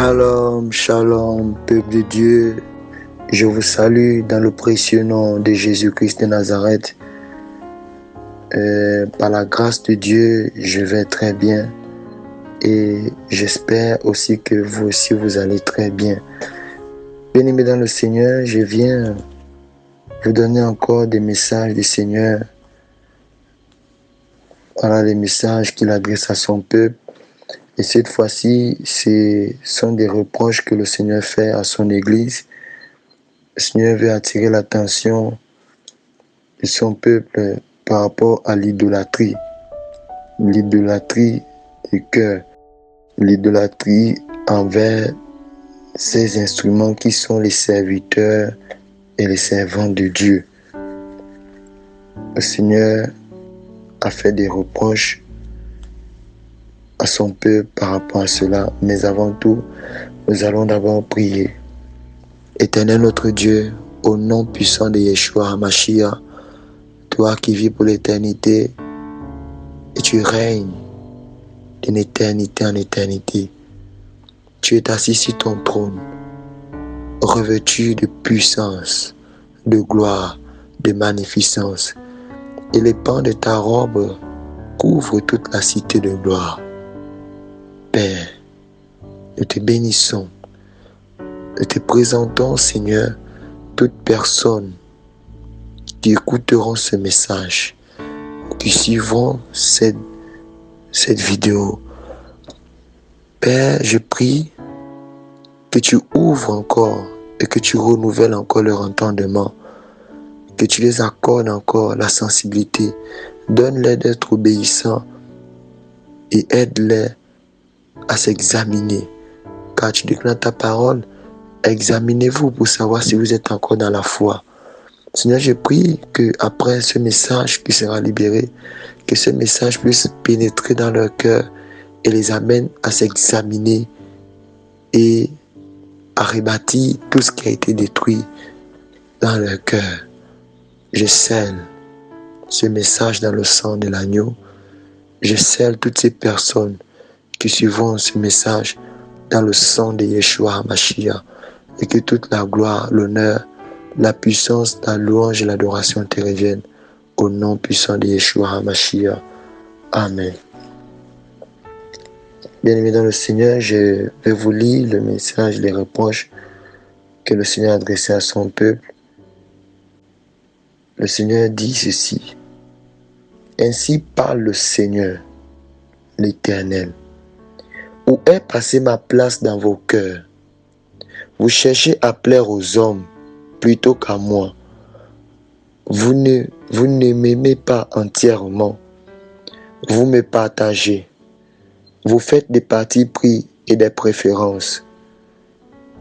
Shalom, shalom, peuple de Dieu. Je vous salue dans le précieux nom de Jésus-Christ de Nazareth. Par la grâce de Dieu, je vais très bien. Et j'espère aussi que vous aussi, vous allez très bien. Bien-aimés dans le Seigneur, je viens vous donner encore des messages du Seigneur. Voilà les messages qu'il adresse à son peuple. Et cette fois-ci, ce sont des reproches que le Seigneur fait à son Église. Le Seigneur veut attirer l'attention de son peuple par rapport à l'idolâtrie. L'idolâtrie du cœur. L'idolâtrie envers ces instruments qui sont les serviteurs et les servants de Dieu. Le Seigneur a fait des reproches à son peuple par rapport à cela. Mais avant tout, nous allons d'abord prier. Éternel notre Dieu, au nom puissant de Yeshua HaMashiach, toi qui vis pour l'éternité, et tu règnes d'une éternité en éternité. Tu es assis sur ton trône, revêtu de puissance, de gloire, de magnificence. Et les pans de ta robe couvrent toute la cité de gloire. Père, nous te bénissons. Nous te présentons, Seigneur, toute personne qui écouteront ce message, qui suivront cette vidéo. Père, je prie que tu ouvres encore et que tu renouvelles encore leur entendement, que tu les accordes encore la sensibilité. Donne-les d'être obéissants et aide-les à s'examiner. Car tu déclares ta parole, examinez-vous pour savoir si vous êtes encore dans la foi. Seigneur, je prie que après ce message qui sera libéré, que ce message puisse pénétrer dans leur cœur et les amène à s'examiner et à rebâtir tout ce qui a été détruit dans leur cœur. Je scelle ce message dans le sang de l'agneau. Je scelle toutes ces personnes qui suivront ce message dans le sang de Yeshua HaMashiach, et que toute la gloire, l'honneur, la puissance, la louange et l'adoration te reviennent au nom puissant de Yeshua HaMashiach. Amen. Bien-aimés dans le Seigneur, je vais vous lire le message, les reproches que le Seigneur a adressé à son peuple. Le Seigneur dit ceci: Ainsi parle le Seigneur, l'Éternel. Où est passée ma place dans vos cœurs? Vous cherchez à plaire aux hommes plutôt qu'à moi. Vous ne m'aimez pas entièrement. Vous me partagez. Vous faites des partis pris et des préférences.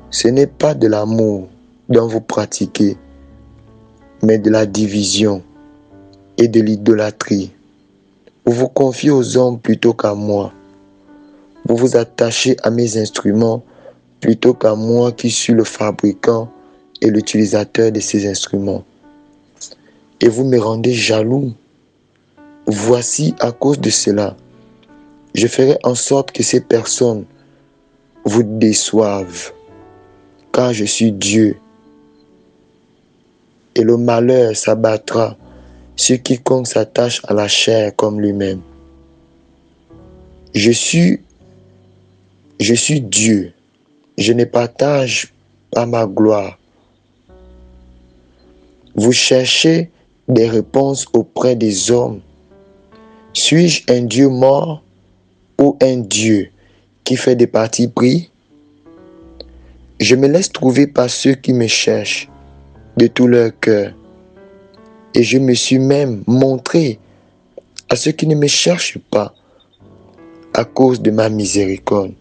Ce n'est pas de l'amour dont vous pratiquez, mais de la division et de l'idolâtrie. Vous vous confiez aux hommes plutôt qu'à moi. Vous vous attachez à mes instruments plutôt qu'à moi qui suis le fabricant et l'utilisateur de ces instruments. Et vous me rendez jaloux. Voici, à cause de cela, je ferai en sorte que ces personnes vous déçoivent, car je suis Dieu. Et le malheur s'abattra sur quiconque s'attache à la chair comme lui-même. Je suis Dieu. Je ne partage pas ma gloire. Vous cherchez des réponses auprès des hommes. Suis-je un Dieu mort ou un Dieu qui fait des partis pris? Je me laisse trouver par ceux qui me cherchent de tout leur cœur. Et je me suis même montré à ceux qui ne me cherchent pas à cause de ma miséricorde.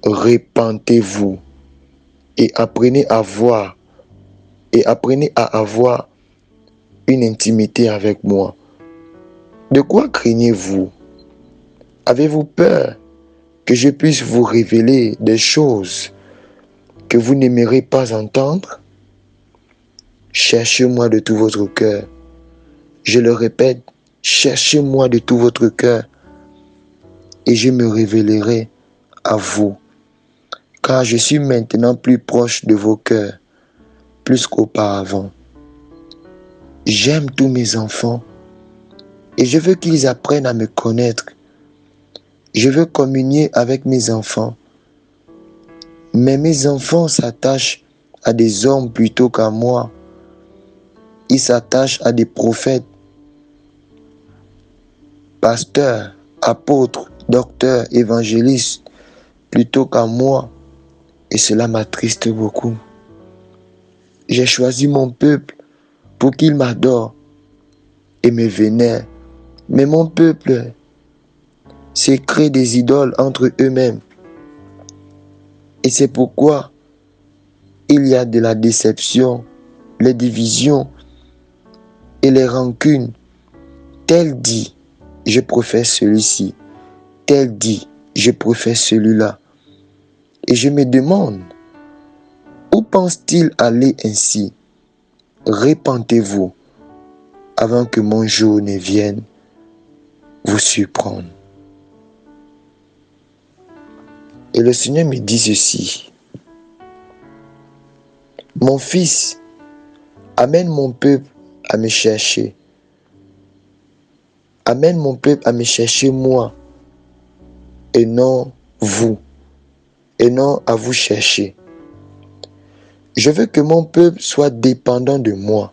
Repentez-vous et apprenez à avoir une intimité avec moi. De quoi craignez-vous? Avez-vous peur que je puisse vous révéler des choses que vous n'aimerez pas entendre? Cherchez-moi de tout votre cœur. Je le répète, cherchez-moi de tout votre cœur et je me révélerai à vous. car je suis maintenant plus proche de vos cœurs, plus qu'auparavant. J'aime tous mes enfants et je veux qu'ils apprennent à me connaître. Je veux communier avec mes enfants. Mais mes enfants s'attachent à des hommes plutôt qu'à moi. Ils s'attachent à des prophètes, pasteurs, apôtres, docteurs, évangélistes, plutôt qu'à moi. Et cela m'attriste beaucoup. J'ai choisi mon peuple pour qu'il m'adore et me vénère. Mais mon peuple s'est créé des idoles entre eux-mêmes. Et c'est pourquoi il y a de la déception, les divisions et les rancunes. Tel dit, je préfère celui-ci. Tel dit, je préfère celui-là. Et je me demande, où pense-t-il aller ainsi? Répentez-vous avant que mon jour ne vienne vous surprendre. Et le Seigneur me dit ceci. Mon fils, amène mon peuple à me chercher. Amène mon peuple à me chercher moi, et non vous, et non à vous chercher. Je veux que mon peuple soit dépendant de moi,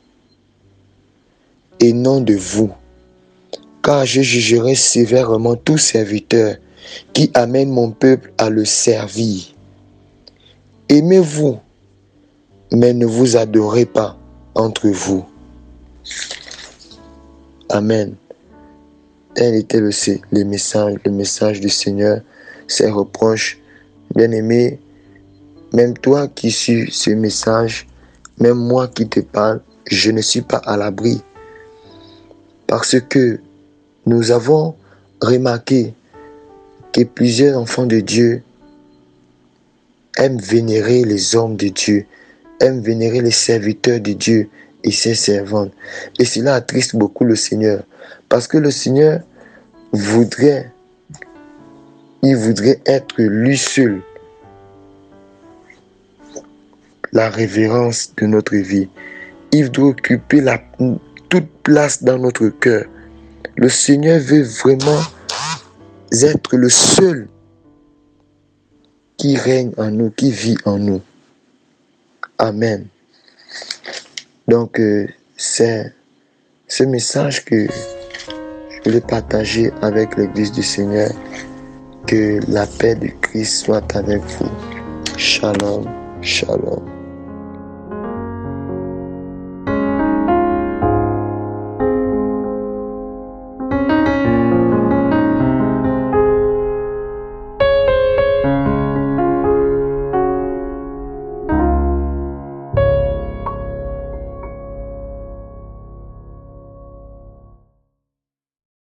et non de vous, car je jugerai sévèrement tout serviteur qui amène mon peuple à le servir. Aimez-vous, mais ne vous adorez pas entre vous. Amen. Tel était le message du Seigneur, ses reproches. Bien-aimé, même toi qui suis ce message, même moi qui te parle, je ne suis pas à l'abri. Parce que nous avons remarqué que plusieurs enfants de Dieu aiment vénérer les hommes de Dieu, aiment vénérer les serviteurs de Dieu et ses servantes. Et cela attriste beaucoup le Seigneur. Parce que le Seigneur voudrait être lui seul la révérence de notre vie. Il doit occuper toute place dans notre cœur. Le Seigneur veut vraiment être le seul qui règne en nous, qui vit en nous. Amen. Donc, c'est ce message que je voulais partager avec l'Église du Seigneur. Que la paix de Christ soit avec vous. Shalom, shalom.